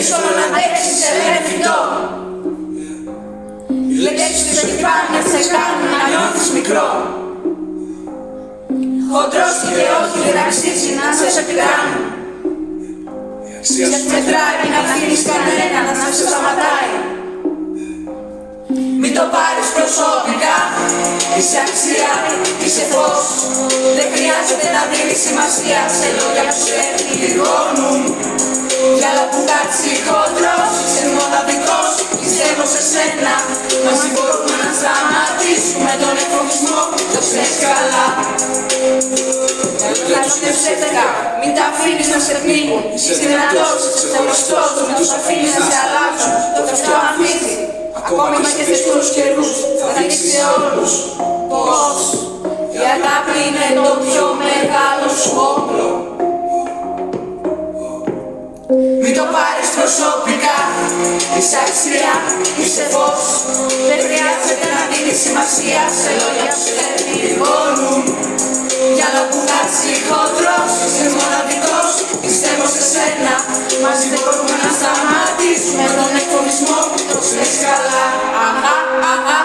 δύσκολο να αντέξεις σε εφικτό. Οι λέξεις που σε χτυπάνε σε κάνουν να νιώθεις μικρό. Χοντρός και όχι δεν αξίζει να σε επικράνουν. Σε μετράει να αφήνεις κανένα να σε σταματάει. Μην το πάρεις προσωπικά, είσαι αξία, είσαι φως. Δεν χρειάζεται να δίνεις σημασία σε λόγια που σε πληγώνουν. Κι άλλα που κάτσει χοντρός, είσαι μοναδικός, πιστεύω σε σένα. Μαζί μπορούμε να σταματήσουμε τον εκφοβισμό, το ξέρεις καλά. Κάτσε ψεύτικα, μην τα αφήνεις να σε πνίγουν. Είσαι δυνατός, είσαι γνωστός, με τους αφήνεις να σε αλλάξουν. Το φευτό ανθίζει, ακόμη και στις τους καιρούς, θα δείξει σε όλους πως η αγάπη είναι το πιο μεγάλο σου όπλο. Μην το πάρεις προσωπικά, είσαι αξία, είσαι φως. Δεν χρειάζεται να δίνεις σημασία σε λόγια που σε πληγώνουν. Κι άλλο που κάτσει χοντρός, είσαι μοναδικός, πιστεύω σε σένα. Μαζί μπορούμε να σταματήσουμε τον εκφοβισμό, το ξέρεις καλά.